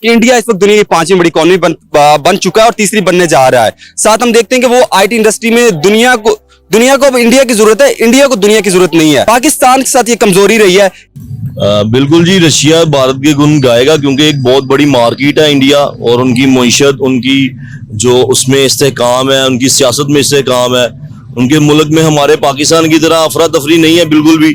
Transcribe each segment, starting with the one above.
कि इंडिया इस वक्त दुनिया की 5वीं बड़ी इकोनॉमी बन चुका है और तीसरी बनने जा रहा है। साथ हम देखते हैं कि वो आईटी इंडस्ट्री में दुनिया को अब इंडिया की जरूरत है, इंडिया को दुनिया की जरूरत नहीं है। पाकिस्तान के साथ ये कमजोरी रही है। बिल्कुल जी, रशिया भारत के गुण गाएगा क्योंकि एक बहुत बड़ी मार्केट है इंडिया, और उनकी मईशत, उनकी जो उसमें इस्तेहकाम है, उनकी सियासत में इस्तेहकाम है। उनके मुल्क में हमारे पाकिस्तान की तरह अफरा तफरी नहीं है बिल्कुल भी।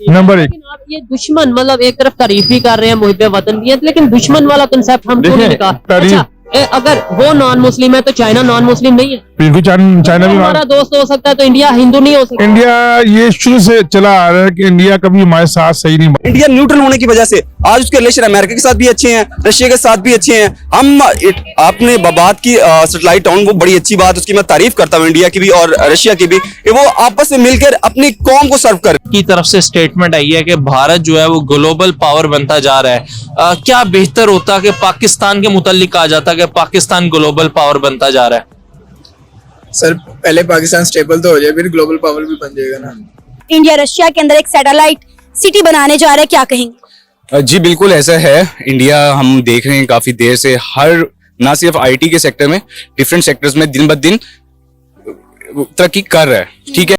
नंबर 1, आप ये दुश्मन मतलब एक तरफ तारीफ भी कर रहे हैं, मुहिब्बे वतन भी है, लेकिन दुश्मन वाला कंसेप्ट हम क्यों नहीं निकाल? अच्छा, अगर वो नॉन मुस्लिम है तो चाइना नॉन मुस्लिम नहीं है? बिल्कुल चाइना भी हमारा दोस्त हो सकता है तो इंडिया हिंदू नहीं हो सकता? इंडिया ये शुरू से चला आ रहा है कि इंडिया कभी हमारे साथ सही नहीं। इंडिया न्यूट्रल होने की वजह से आज उसके रिलेशन अमेरिका के साथ भी अच्छे हैं, रशिया के साथ भी अच्छे हैं। हम आपने बात की सैटेलाइट टाउन, वो बड़ी अच्छी बात, उसकी मैं तारीफ करता हूँ इंडिया की भी और रशिया की भी, कि वो आपस में मिलकर अपनी कौम को सर्व कर। की तरफ से स्टेटमेंट आई है कि भारत जो है वो ग्लोबल पावर बनता जा रहा है। क्या बेहतर होता कि पाकिस्तान के मुतालिक कहा जाता कि पाकिस्तान ग्लोबल पावर बनता जा रहा है? सर पहले पाकिस्तान स्टेबल तो हो जाए, फिर ग्लोबल पावर भी बन जाएगा ना। इंडिया रशिया के अंदर एक सैटेलाइट सिटी बनाने जा रहा है, क्या कहेंगे? जी बिल्कुल ऐसा है। इंडिया हम देख रहे हैं काफी देर से, हर ना सिर्फ आईटी के सेक्टर में, डिफरेंट सेक्टर्स में दिन ब दिन तरक्की कर रहा है। ठीक है,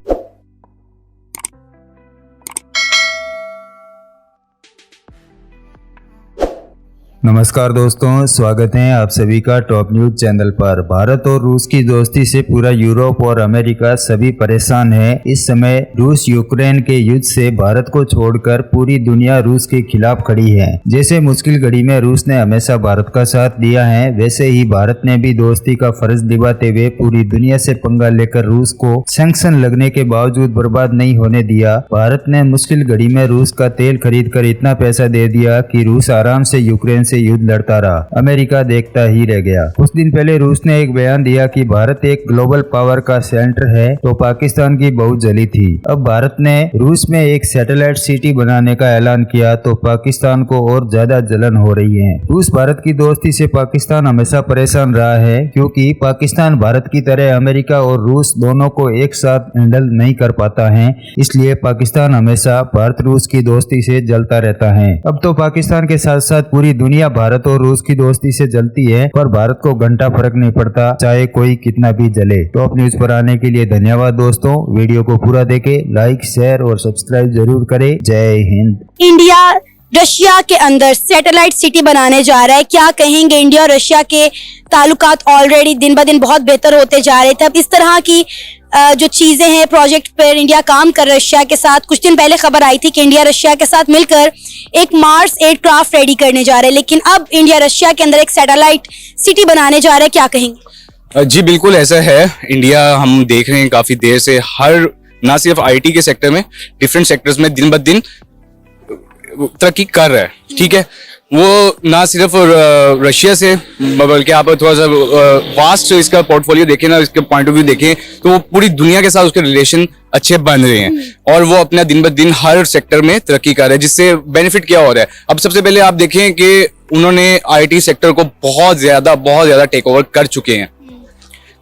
नमस्कार दोस्तों, स्वागत है आप सभी का टॉप न्यूज चैनल पर। भारत और रूस की दोस्ती से पूरा यूरोप और अमेरिका सभी परेशान है। इस समय रूस यूक्रेन के युद्ध से भारत को छोड़कर पूरी दुनिया रूस के खिलाफ खड़ी है। जैसे मुश्किल घड़ी में रूस ने हमेशा भारत का साथ दिया है, वैसे ही भारत ने भी दोस्ती का फर्ज निभाते हुए पूरी दुनिया से पंगा लेकर रूस को सैंक्शन लगने के बावजूद बर्बाद नहीं होने दिया। भारत ने मुश्किल घड़ी में रूस का तेल खरीद कर इतना पैसा दे दिया कि रूस आराम से यूक्रेन से युद्ध लड़ता रहा, अमेरिका देखता ही रह गया। कुछ दिन पहले रूस ने एक बयान दिया कि भारत एक ग्लोबल पावर का सेंटर है, तो पाकिस्तान की बहुत जली थी। अब भारत ने रूस में एक सैटेलाइट सिटी बनाने का ऐलान किया तो पाकिस्तान को और ज्यादा जलन हो रही है। रूस भारत की दोस्ती से पाकिस्तान हमेशा परेशान रहा है, क्योंकि पाकिस्तान भारत की तरह अमेरिका और रूस दोनों को एक साथ हैंडल नहीं कर पाता है, इसलिए पाकिस्तान हमेशा भारत रूस की दोस्ती से जलता रहता है। अब तो पाकिस्तान के साथ साथ पूरी दुनिया भारत और रूस की दोस्ती से जलती है, पर भारत को घंटा फर्क नहीं पड़ता, चाहे कोई कितना भी जले। टॉप न्यूज पर आने के लिए धन्यवाद दोस्तों। वीडियो को पूरा देखें, लाइक शेयर और सब्सक्राइब जरूर करें। जय हिंद। इंडिया रशिया के अंदर सैटेलाइट सिटी बनाने जा रहा है, क्या कहेंगे? इंडिया और रशिया के ताल्लुकात ऑलरेडी दिन ब दिन बहुत बेहतर होते जा रहे थे। अब इस तरह की जो चीजें हैं, प्रोजेक्ट पर इंडिया काम कर रशिया के साथ। कुछ दिन पहले खबर आई थी कि इंडिया रशिया के साथ मिलकर एक मार्स एयरक्राफ्ट रेडी करने जा रहे हैं, लेकिन अब इंडिया रशिया के अंदर एक सैटेलाइट सिटी बनाने जा रहा है, क्या कहेंगे? जी बिल्कुल ऐसा है। इंडिया हम देख रहे हैं काफी देर से, हर ना सिर्फ आईटी के सेक्टर में, डिफरेंट सेक्टर्स में दिन ब दिन तरक्की कर रहा है। ठीक है, वो ना सिर्फ रशिया से, बल्कि आप थोड़ा सा वास्ट इसका पोर्टफोलियो देखें ना, इसके पॉइंट ऑफ व्यू देखें, तो वो पूरी दुनिया के साथ उसके रिलेशन अच्छे बन रहे हैं और वो अपना दिन ब दिन हर सेक्टर में तरक्की कर रहे हैं, जिससे बेनिफिट क्या हो रहा है। अब सबसे पहले आप देखें कि उन्होंने आईटी सेक्टर को बहुत ज्यादा टेक ओवर कर चुके हैं।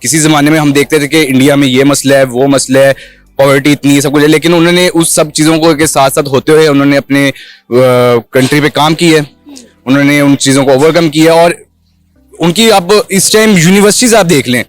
किसी जमाने में हम देखते थे कि इंडिया में ये मसला है, वो मसला है, पॉवर्टी इतनी सब कुछ है, लेकिन उन्होंने उस सब चीजों को के साथ साथ होते हुए उन्होंने अपने कंट्री पे काम किया है, उन्होंने उन चीजों को ओवरकम किया। और उनकी अब इस टाइम यूनिवर्सिटीज आप देख लें,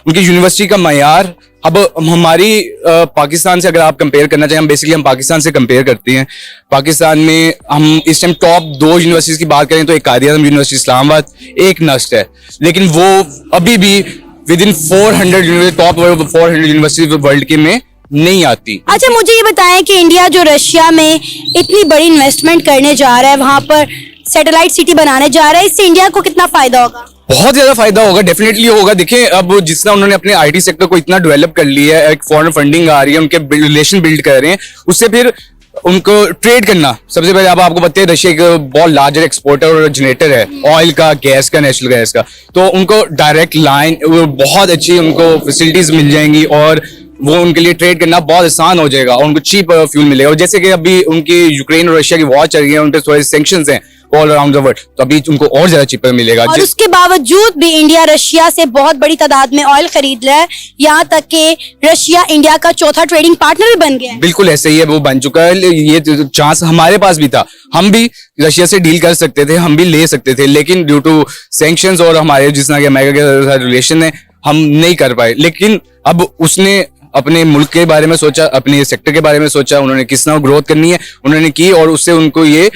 उनकी यूनिवर्सिटी का मयार, अब हमारी पाकिस्तान से अगर आप कंपेयर करना चाहें, हम पाकिस्तान से कंपेयर करते हैं। पाकिस्तान में हम इस टाइम टॉप 2 यूनिवर्सिटीज की बात करें तो एक कायद-ए-आज़म यूनिवर्सिटी इस्लामाबाद, एक नस्ट है, लेकिन वो अभी भी with in 400 top 400 university world के में नहीं आती। अच्छा, मुझे ये बताएं कि इंडिया जो रशिया में इतनी बड़ी इन्वेस्टमेंट करने जा रहा है, वहां पर सैटेलाइट सिटी बनाने जा रहा है, इससे इंडिया को कितना फायदा होगा? बहुत ज्यादा फायदा होगा, डेफिनेटली होगा। देखिए, अब जितना उन्होंने अपने आईटी सेक्टर को इतना डेवलप कर लिया है, एक फॉरेन फंडिंग आ रही है, उनके रिलेशन बिल्ड कर रहे हैं, उससे फिर उनको ट्रेड करना। सबसे पहले अब आपको पता है रशिया एक बहुत लार्जर एक्सपोर्टर और जनरेटर है ऑयल का, गैस का, नेचुरल गैस का, तो उनको डायरेक्ट लाइन बहुत अच्छी उनको फैसिलिटीज मिल जाएंगी और वो उनके लिए ट्रेड करना बहुत आसान हो जाएगा और उनको चीप फ्यूल मिलेगा। और जैसे कि अभी उनकी यूक्रेन और रशिया की वॉर चल रही है, उन पर थोड़े सैंक्शंस हैं ऑल अराउंड द वर्ल्ड, तो अभी उनको और ज्यादा चीपर मिलेगा। और उसके बावजूद भी इंडिया रशिया से बहुत बड़ी तादाद में ऑयल खरीद रहा है, यहाँ तक कि रशिया इंडिया का चौथा ट्रेडिंग पार्टनर भी बन गया है। बिल्कुल ऐसे ही है, वो बन चुका है। ये चांस हमारे पास भी था, हम भी रशिया से डील कर सकते थे, हम भी ले सकते थे, लेकिन ड्यू टू सैंक्शंस और हमारे जिस तरह के अमेरिका के साथ रिलेशन है, हम नहीं कर पाए। लेकिन अब उसने अपने मुल्क के बारे में सोचा, अपने सेक्टर के बारे में सोचा, उन्होंने किस तरह ग्रोथ करनी है उन्होंने की, और उससे उनको ये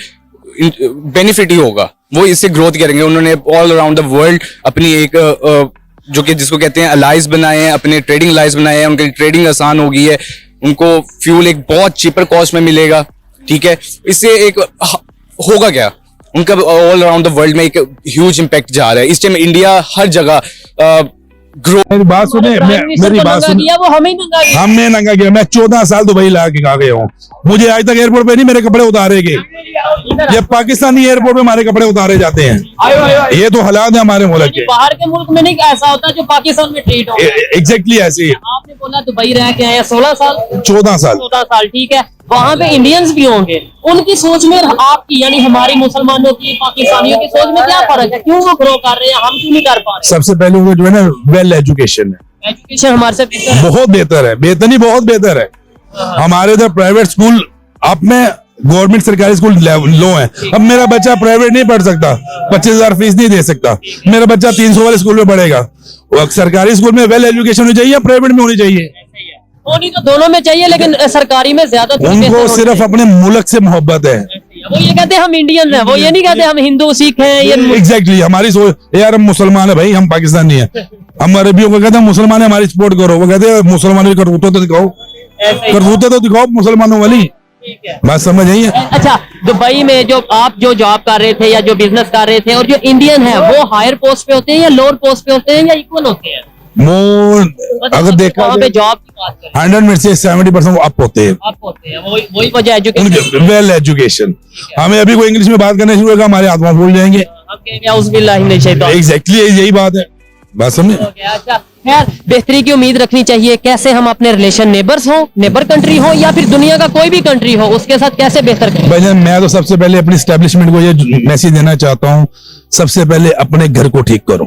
बेनिफिट ही होगा, वो इससे ग्रोथ करेंगे। उन्होंने ऑल अराउंड द वर्ल्ड अपनी एक जो कि जिसको कहते हैं अलाइज बनाए हैं, अपने ट्रेडिंग अलाइज बनाए हैं, उनकी ट्रेडिंग आसान हो गई है, उनको फ्यूल एक बहुत चीपर कॉस्ट में मिलेगा। ठीक है, इससे एक होगा क्या, उनका ऑल अराउंड द वर्ल्ड में एक ह्यूज इम्पैक्ट जा रहा है। इस टाइम इंडिया हर जगह ग्रो। मेरी बात सुने, मेरी बात सुनिए, वो हमें ही नंगा दिया। हमने नंगा किया। मैं 14 साल दुबई ला के गया हूँ, मुझे आज तक एयरपोर्ट पे नहीं मेरे कपड़े उतारे गए। ये पाकिस्तानी एयरपोर्ट पे हमारे कपड़े उतारे जाते हैं। ये तो हालात है हमारे मुल्क के। बाहर के मुल्क में नहीं ऐसा होता जो पाकिस्तान में ट्रीट हो। एग्जैक्टली ऐसे ही। आपने बोला दुबई रह के आए 16 साल 14 साल 14 साल, ठीक है, वहाँ पे इंडियंस भी होंगे, उनकी सोच में आपकी यानी हमारी मुसलमानों की पाकिस्तानियों की सोच में क्या फर्क है? क्यों वो ग्रो कर रहे हैं, हम क्यों नहीं कर पा रहे? सबसे पहले वो जो है ना वेल एजुकेशन है, एजुकेशन हमारे से बेहतर है। बहुत बेहतर है, बेहतर नहीं बहुत बेहतर है। हमारे इधर प्राइवेट स्कूल आप में, गवर्नमेंट सरकारी स्कूल लो है। अब मेरा बच्चा प्राइवेट नहीं पढ़ सकता, 25,000 फीस नहीं दे सकता, मेरा बच्चा 300 वाले स्कूल में पढ़ेगा। वो सरकारी स्कूल में वेल एजुकेशन होनी चाहिए, प्राइवेट में होनी चाहिए। होनी तो दोनों में चाहिए, लेकिन सरकारी में ज्यादा उनको सिर्फ अपने मुल्क से मोहब्बत है। वो ये कहते हैं हम इंडियन हैं, वो ये नहीं कहते हम हिंदू सिख हैं। ये एग्जैक्टली हमारी सोच, यार हम मुसलमान है भाई, हम पाकिस्तानी है। हम अरबियों को कहते हैं मुसलमान है, हमारी सपोर्ट करो। वो कहते हैं मुसलमानों की करतूतें तो दिखाओ, करतूतें तो दिखाओ मुसलमानों वाली। बात समझ आई है? अच्छा, दुबई में जो आप जो जॉब कर रहे थे या जो बिजनेस कर रहे थे, और जो इंडियन है वो हायर पोस्ट पे होते हैं या लोअर पोस्ट पे होते हैं या इक्वल होते हैं? अगर देखा वहाँ पे जॉब की बात करें 100 में से 70% अप होते हैं। आप होते हैं, वही वजह एजुकेशन। Well education. हमें अभी कोई इंग्लिश में बात करने शुरू होगा, हमारे हाथ भूल जाएंगे। हम कहेंगे औज़ुबिल्लाहि मिनश शैतान। एग्जैक्टली यही बात है। बात समझे? अच्छा, खैर बेहतरी की उम्मीद रखनी चाहिए। कैसे हम अपने रिलेशन नेबर्स हो, नेबर कंट्री हो या फिर दुनिया का कोई भी कंट्री हो, उसके साथ कैसे बेहतर करें? भाईजान मैं तो सबसे पहले अपनी एस्टेब्लिशमेंट को ये मैसेज देना चाहता हूँ, सबसे पहले अपने घर को ठीक करो।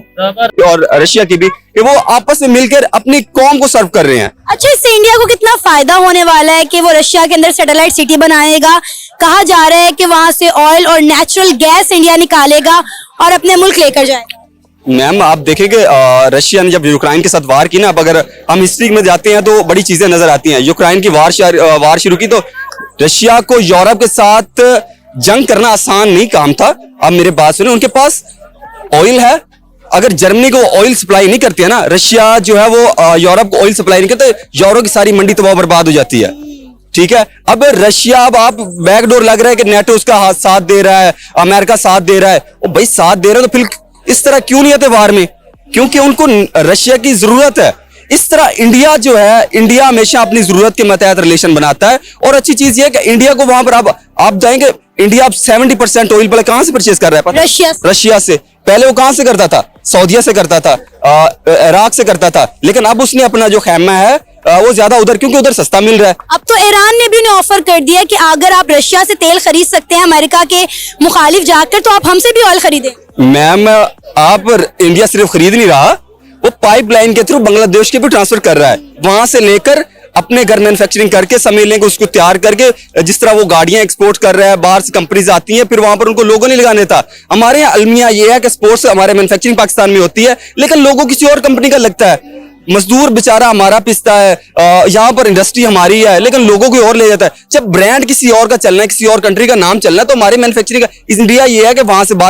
और रशिया की भी कि वो आपस में मिलकर अपनी कौम को सर्व कर रहे हैं। अच्छा, इससे इंडिया को कितना फायदा होने वाला है कि वो रशिया के अंदर सैटेलाइट सिटी बनाएगा? कहा जा रहा है कि वहां से ऑयल और नेचुरल गैस इंडिया निकालेगा और अपने मुल्क लेकर जाएगा। मैम आप देखेंगे रशिया ने जब यूक्रेन के साथ वार की ना, अब अगर हम हिस्ट्री में जाते हैं तो बड़ी चीजें नजर आती हैं। यूक्रेन की वार शुरू की तो रशिया को यूरोप के साथ जंग करना आसान नहीं काम था। अब मेरे बात सुने, उनके पास ऑयल है, अगर जर्मनी को ऑयल सप्लाई नहीं करती है ना, रशिया जो है वो यूरोप को ऑयल सप्लाई नहीं करते, यूरोप की सारी मंडी तबाह बर्बाद हो जाती है। ठीक है, अब रशिया, अब आप बैकडोर लग रहा है कि नेटो उसका हाथ साथ दे रहा है, अमेरिका साथ दे रहा है। ओ भाई साथ दे रहा है तो फिर इस तरह क्यों नहीं आते वार में? क्योंकि उनको रशिया की जरूरत है। इस तरह इंडिया जो है, इंडिया हमेशा अपनी जरूरत के मतहत रिलेशन बनाता है। और अच्छी चीज ये है कि इंडिया को वहां पर आप जाएंगे, इंडिया अब 70% ऑयल पहले कहां से परचेज कर रहा है? रशिया से। पहले वो कहां से करता था? सऊदीया से करता था, इराक से करता था, लेकिन अब उसने अपना जो खैमा है वो ज्यादा उधर, क्योंकि उधर सस्ता मिल रहा है। अब तो ईरान ने भी उन्हें ऑफर कर दिया कि अगर आप रशिया से तेल खरीद सकते हैं अमेरिका के मुखालिफ जाकर, तो आप हमसे भी ऑयल खरीदें। मैम आप इंडिया सिर्फ खरीद नहीं रहा, वो पाइपलाइन के थ्रू बांग्लादेश के भी ट्रांसफर कर रहा है, वहां से लेकर अपने घर मैन्युफैक्चरिंग करके सम्मेलन को उसको तैयार करके, जिस तरह वो गाड़ियां एक्सपोर्ट कर रहा है, बाहर से कंपनीज आती हैं, फिर वहां पर उनको लोगों नहीं लगाने था। हमारे यहाँ अलमिया ये है कि स्पोर्ट्स हमारे मैन्युफैक्चरिंग पाकिस्तान में होती है, लेकिन लोगों किसी और कंपनी का लगता है। मजदूर बेचारा हमारा पिसता है, यहाँ पर इंडस्ट्री हमारी है, लेकिन लोगों को और ले जाता है। जब ब्रांड किसी और का चलना है, किसी और कंट्री का नाम चलना है, तो हमारे मैन्युफैक्चरिंग का इंडिया ये है कि वहां से बाहर